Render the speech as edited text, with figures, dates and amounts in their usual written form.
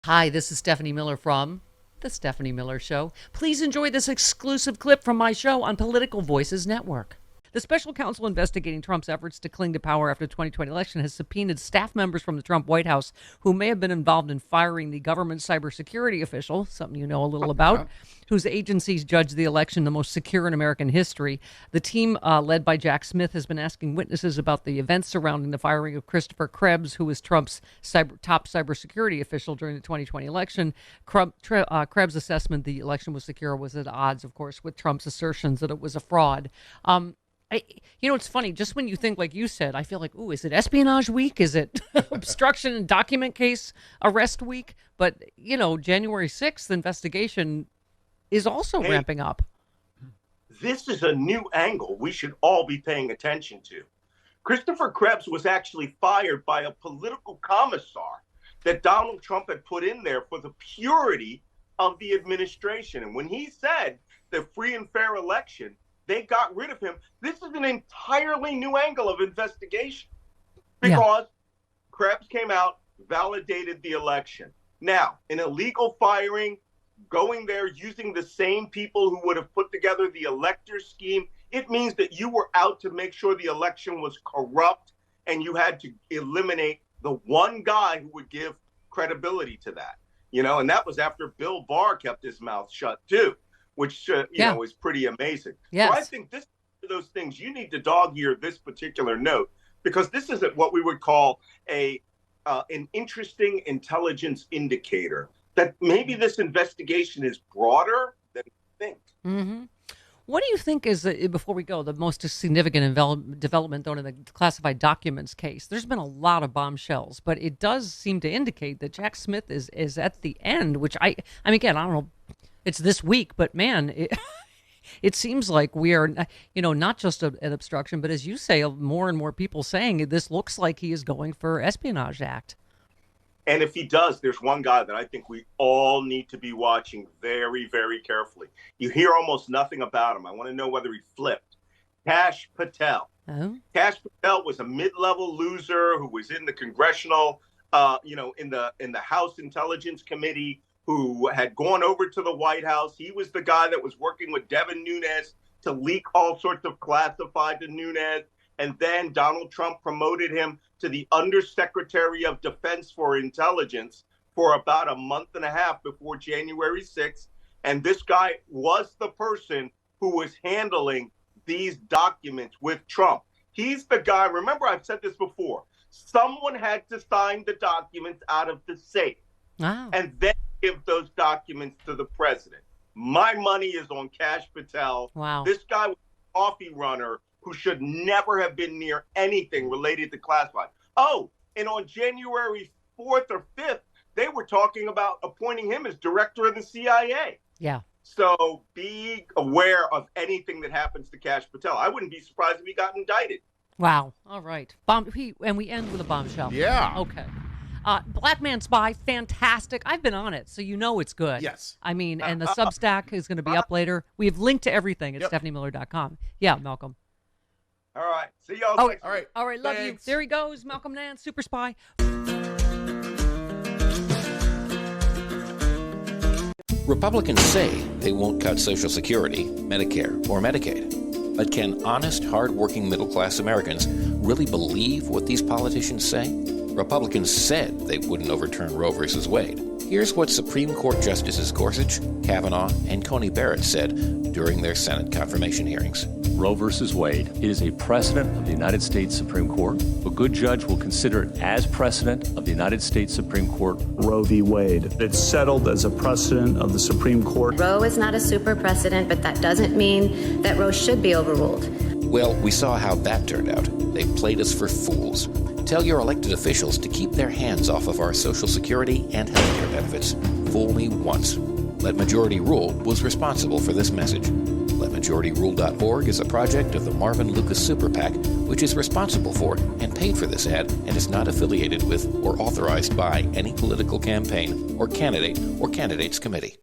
Hi, this is Stephanie Miller from The Stephanie Miller Show. Please enjoy this exclusive clip from my show on Political Voices Network. The special counsel investigating Trump's efforts to cling to power after the 2020 election has subpoenaed staff members from the Trump White House who may have been involved in firing the government cybersecurity official, something you know a little about, whose agencies judged the election the most secure in American history. The team, led by Jack Smith, has been asking witnesses about the events surrounding the firing of Christopher Krebs, who was Trump's top cybersecurity official during the 2020 election. Krebs' assessment the election was secure was at odds, of course, with Trump's assertions that it was a fraud. It's funny, just when you think, like you said, I feel like, ooh, is it espionage week? Is it obstruction and document case arrest week? But, January 6th investigation is also ramping up. This is a new angle we should all be paying attention to. Christopher Krebs was actually fired by a political commissar that Donald Trump had put in there for the purity of the administration. And when he said the free and fair election, they got rid of him. This is an entirely new angle of investigation because Krebs came out, validated the election. Now, an illegal firing, going there using the same people who would have put together the elector scheme, it means that you were out to make sure the election was corrupt and you had to eliminate the one guy who would give credibility to that. And that was after Bill Barr kept his mouth shut too, which, is pretty amazing. Yes. So I think this is those things you need to dog ear this particular note, because this is what we would call an interesting intelligence indicator that maybe this investigation is broader than we think. Mm-hmm. What do you think is, before we go, the most significant development, though, in the classified documents case? There's been a lot of bombshells, but it does seem to indicate that Jack Smith is at the end, which I mean, again, I don't know, it's this week, but man, it seems like we are, not just an obstruction, but as you say, more and more people saying this looks like he is going for Espionage Act. And if he does, there's one guy that I think we all need to be watching very, very carefully. You hear almost nothing about him. I want to know whether he flipped. Kash Patel. Oh. Kash Patel was a mid-level loser who was in the congressional, in the House Intelligence Committee, who had gone over to the White House. He was the guy that was working with Devin Nunes to leak all sorts of classified to Nunes. And then Donald Trump promoted him to the Undersecretary of Defense for Intelligence for about a month and a half before January 6th. And this guy was the person who was handling these documents with Trump. He's the guy, remember I've said this before, someone had to sign the documents out of the safe and then give those documents to the president. My money is on Kash Patel. Wow. This guy was a coffee runner who should never have been near anything related to classified. Oh, and on January 4th or 5th, they were talking about appointing him as director of the CIA. Yeah. So be aware of anything that happens to Kash Patel. I wouldn't be surprised if he got indicted. Wow. All right. And we end with a bombshell. Yeah. Okay. Black Man Spy, fantastic. I've been on it, so you know it's good. Yes. I mean, and the Substack is going to be up later. We have linked to everything at stephaniemiller.com. Yeah, Malcolm. All right. See y'all. All right. Love Thanks. you. There he goes, Malcolm Nance, super spy. Republicans say they won't cut Social Security, Medicare, or Medicaid. But can honest, hard-working middle-class Americans really believe what these politicians say? Republicans said they wouldn't overturn Roe v. Wade. Here's what Supreme Court Justices Gorsuch, Kavanaugh, and Coney Barrett said during their Senate confirmation hearings. Roe v. Wade. It is a precedent of the United States Supreme Court. A good judge will consider it as precedent of the United States Supreme Court. Roe v. Wade. It's settled as a precedent of the Supreme Court. Roe is not a super precedent, but that doesn't mean that Roe should be overruled. Well, we saw how that turned out. They played us for fools. Tell your elected officials to keep their hands off of our Social Security and healthcare benefits. Fool me once. Let Majority Rule was responsible for this message. LetMajorityRule.org is a project of the Marvin Lucas Super PAC, which is responsible for and paid for this ad and is not affiliated with or authorized by any political campaign or candidate or candidates committee.